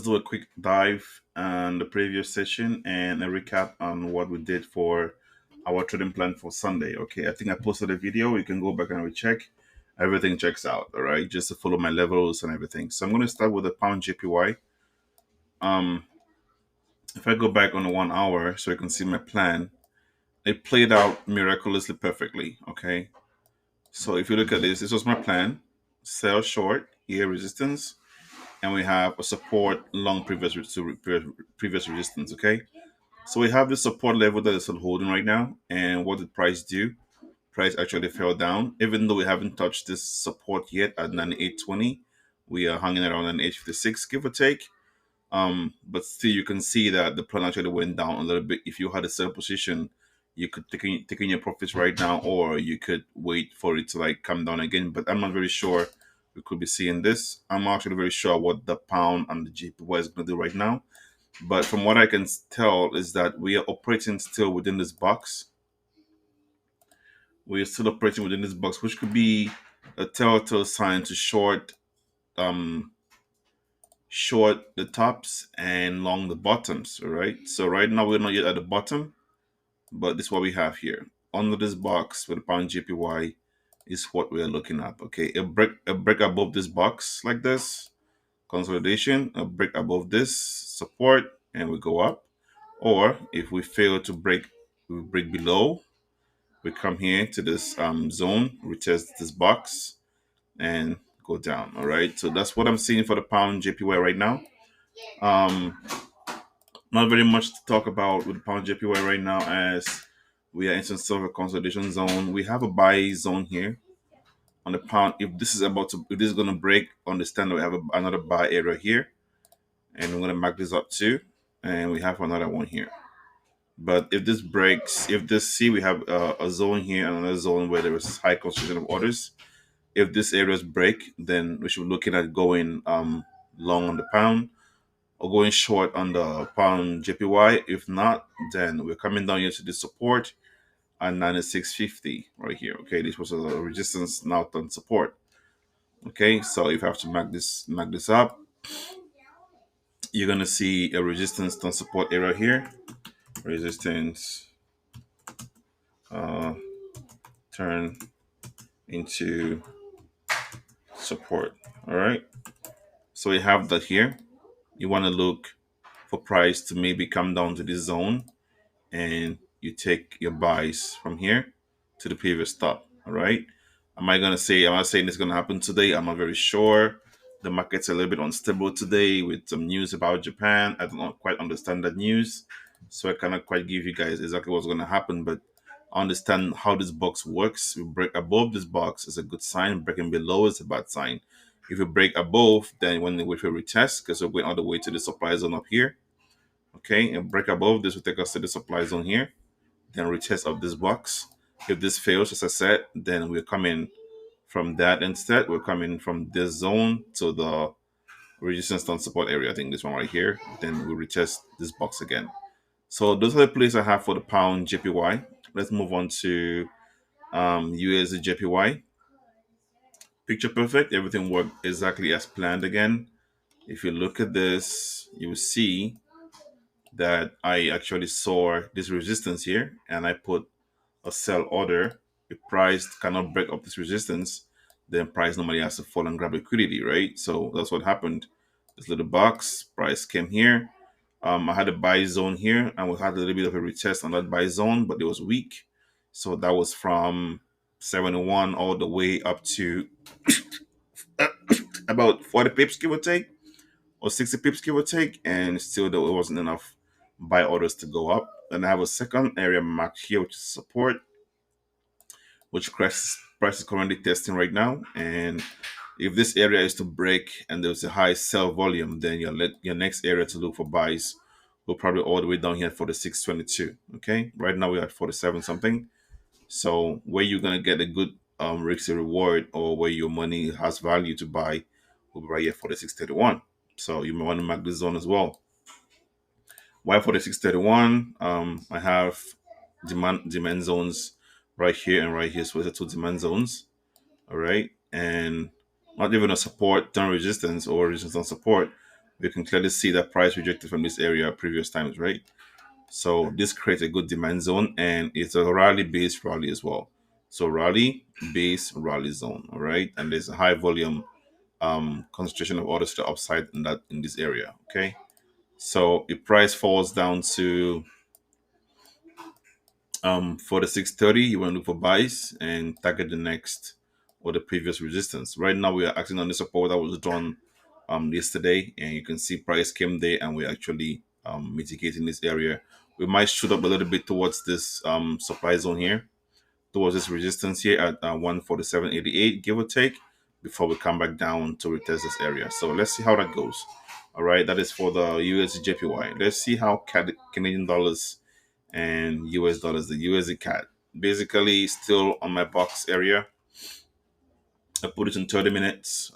let's do a quick dive on the previous session and a recap on what we did for our trading plan for Sunday. Okay, I think I posted a video. You can go back and recheck. Everything checks out. All right, just to follow my levels and everything. So I'm going to start with the pound JPY. Um, if I go back on the 1 hour, so you can see my plan, it played out miraculously perfectly. Okay, so if you look at this was my plan: sell short here, resistance, and we have a support long previous resistance. Okay, so we have this support level that is still holding right now. And what did price do? Price actually fell down, even though we haven't touched this support yet at 98.20. We are hanging around 98.56, give or take. But still, you can see that the plan actually went down a little bit. If you had a sell position, you could take in your profits right now, or you could wait for it to like come down again. But I'm not very sure we could be seeing this. I'm actually very sure what the pound and the JPY is going to do right now. But from what I can tell is that we are operating still within this box. We are still operating within this box, which could be a telltale sign to um short the tops and long the bottoms. All right. So right now we're not yet at the bottom, but this is what we have here. Under this box with the pound JPY is what we are looking at. Okay, a break above this box like this, consolidation, a break above this support, and we go up. Or if we fail to break, we break below, we come here to this zone, retest this box, and go down. All right, so that's what I'm seeing for the pound JPY right now. Um, Not very much to talk about with the pound JPY right now, as we are in some sort of a consolidation zone. We have a buy zone here on the pound. If this is going to break, understand that we have another buy area here, and we're going to mark this up too, and we have another one here. But if this breaks, if this, see, we have a zone here and another zone where there is high concentration of orders. If this areas break, then we should be looking at going long on the pound or going short on the pound JPY. If not, then we're coming down here to the support at 96.50 right here. Okay, this was a resistance, now on support. Okay, so if you have to mark this up, you're gonna see a resistance on support area here. Resistance uh, turn into support. All right, so we have that here. You want to look for price to maybe come down to this zone, and you take your buys from here to the previous stop. All right. Am I saying it's gonna happen today? I'm not very sure. The market's a little bit unstable today with some news about Japan. I don't quite understand that news, so I cannot quite give you guys exactly what's gonna happen. But I understand how this box works. We break above this box is a good sign. Breaking below is a bad sign. If we break above, then when we wait for retest, because we're going all the way to the supply zone up here. Okay, and break above this will take us to the supply zone here, then retest of this box. If this fails, as I said, then we're coming from that instead. We're coming from this zone to the resistance and support area. I think this one right here. Then we retest this box again. So those are the plays I have for the pound JPY. Let's move on to USD JPY. Picture perfect. Everything worked exactly as planned again. If you look at this, you will see that I actually saw this resistance here, and I put a sell order. If price cannot break up this resistance, then price normally has to fall and grab liquidity, right? So that's what happened. This little box, price came here. I had a buy zone here, and we had a little bit of a retest on that buy zone, but it was weak. So that was from 71 all the way up to about 40 pips, give or take, or 60 pips, give or take, and still though it wasn't enough buy orders to go up. Then I have a second area marked here, which is support, which price is currently testing right now. And if this area is to break and there's a high sell volume, then your next area to look for buys will probably all the way down here for the 622. Okay, right now we're at 47 something. So where you're gonna get a good risk reward, or where your money has value to buy, will be right here for the 631. So you may want to mark this zone as well. Why for the 631? I have demand zones right here and right here. So it's two demand zones. All right. And not even a support, turn resistance, or resistance on support. we can clearly see that price rejected from this area previous times, right? So this creates a good demand zone, and it's a rally based rally as well. So rally base rally zone, all right, and there's a high volume concentration of orders to the upside in this area. Okay, so if price falls down to 4630, you want to look for buys and target the next or the previous resistance. Right now we are acting on the support that was drawn yesterday, and you can see price came there and we're actually mitigating this area. We might shoot up a little bit towards this supply zone here, towards this resistance here at 147.88, give or take, before we come back down to retest this area. So let's see how that goes. All right, that is for the USD JPY. Let's see how Canadian dollars and US dollars, the USD.CAD. Basically, still on my box area. I put it in 30 minutes.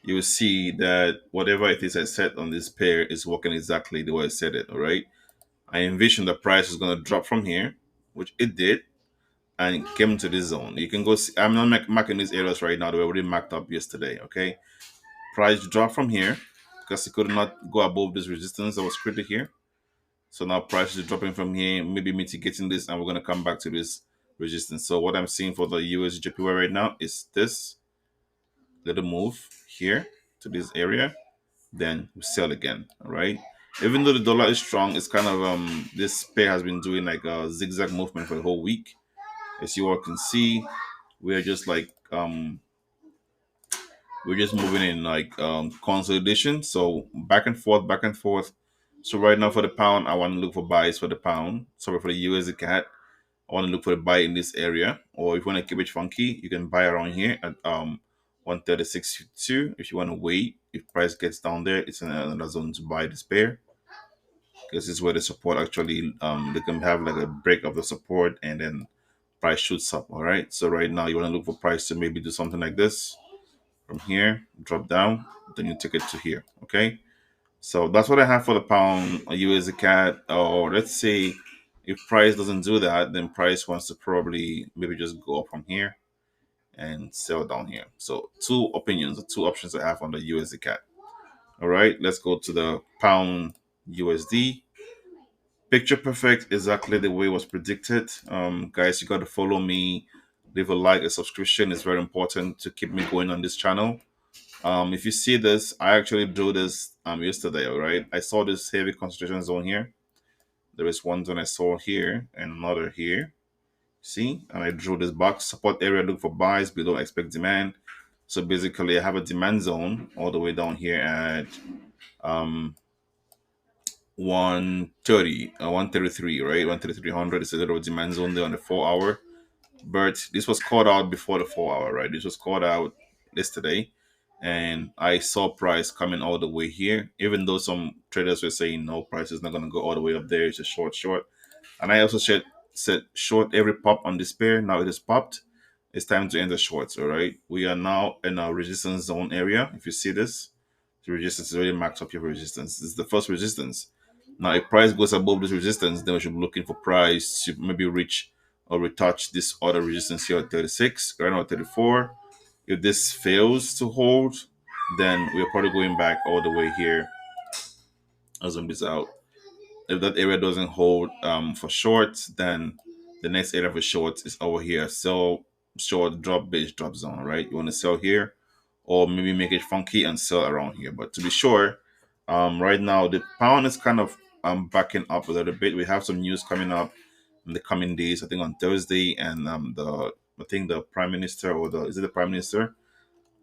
You will see that whatever it is I set on this pair is working exactly the way I said it. All right. I envisioned the price is going to drop from here, which it did, and it came to this zone. You can go see, I'm not marking these areas right now. They were already marked up yesterday. Okay. Price dropped from here because it could not go above this resistance that was created here. So now price is dropping from here, maybe mitigating this, and we're going to come back to this resistance. So what I'm seeing for the USD JPY right now is this little move here to this area, then we sell again. All right. Even though the dollar is strong, it's kind of this pair has been doing like a zigzag movement for the whole week. As you all can see, we are just like we're just moving in like consolidation. So back and forth, back and forth. So right now for the pound, I want to look for buys for the pound. Sorry, for the USD CAD, I want to look for a buy in this area. Or if you want to keep it funky, you can buy around here at 136.2. If you want to wait, if price gets down there, it's another zone to buy this pair. Because this is where the support actually they can have like a break of the support and then price shoots up. All right. So right now you want to look for price to maybe do something like this from here, drop down, then you take it to here. Okay. So that's what I have for the pound USD CAD. Or let's say if price doesn't do that, then price wants to probably maybe just go up from here and sell down here. So two opinions, the two options I have on the USD CAD. All right, let's go to the pound USD. Picture perfect, exactly the way it was predicted. Guys, you got to follow me, leave a like, a subscription. It's very important to keep me going on this channel. If you see this, I actually drew this yesterday. All right, I saw this heavy concentration zone here. There is one zone I saw here and another here. See, and I drew this box support area. Look for buys below expect demand. So basically, I have a demand zone all the way down here at um 130, 133, right? 13300 is a little demand zone there on the 4 hour. But this was called out before the 4 hour, right? This was called out yesterday, and I saw price coming all the way here. Even though some traders were saying no, price is not going to go all the way up there. It's a short, and I also said short every pop on this pair. Now it is popped. It's time to enter shorts. All right, we are now in our resistance zone area. If you see this, the resistance is already marked up here for resistance. This is the first resistance. Now, if price goes above this resistance, then we should be looking for price to maybe reach or retouch this other resistance here at 36, right now at 34. If this fails to hold, then we're probably going back all the way here. I'll zoom this out. If that area doesn't hold for shorts, then the next area for shorts is over here. Sell short drop base drop zone, right? You want to sell here or maybe make it funky and sell around here. But to be sure, right now the pound is kind of backing up a little bit. We have some news coming up in the coming days. I think on Thursday, and I think the prime minister or the is it the prime minister,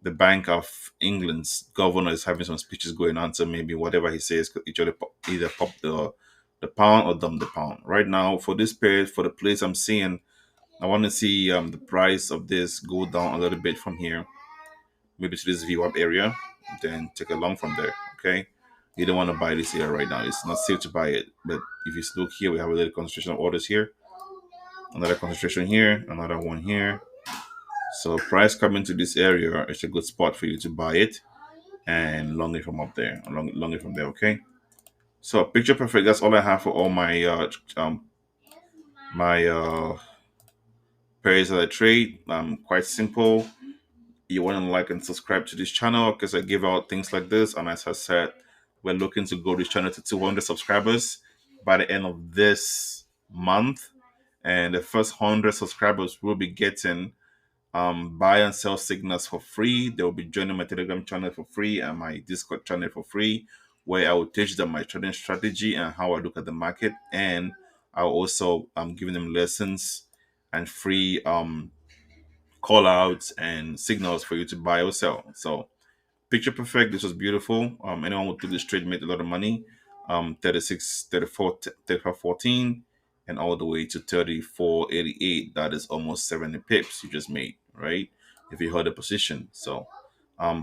the Bank of England's governor is having some speeches going on. So maybe whatever he says could either pop the pound or dump the pound. Right now, for this period, for the place I'm seeing, I want to see the price of this go down a little bit from here, maybe to this VWAP area, then take a long from there. Okay, you don't want to buy this here right now. It's not safe to buy it. But if you look here, we have a little concentration of orders here, another concentration here, another one here. So price coming to this area is a good spot for you to buy it and long it from up there, long it from there. Okay. So picture perfect. That's all I have for all my pairs that I trade. Quite simple. you want to like and subscribe to this channel because I give out things like this. And as I said, we're looking to grow this channel to 200 subscribers by the end of this month. And the first 100 subscribers will be getting buy and sell signals for free. They will be joining my Telegram channel for free and my Discord channel for free, where I will teach them my trading strategy and how I look at the market. And I'll also giving them lessons and free call outs and signals for you to buy or sell. So picture perfect. This was beautiful. Anyone who took this trade made a lot of money. 36, 34, 35, 14, and all the way to 34.88. That is almost 70 pips you just made, right? If you hold a position. So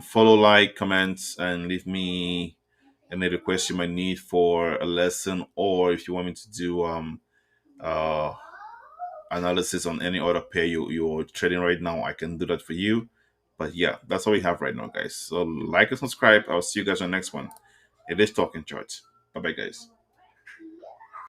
follow, like, comments, and leave me any requests you might need for a lesson, or if you want me to do uh analysis on any other pair you're trading right now, I can do that for you. But yeah, that's all we have right now, guys. So like and subscribe. I'll see you guys on the next one. It is Talking Charts. Bye bye, guys.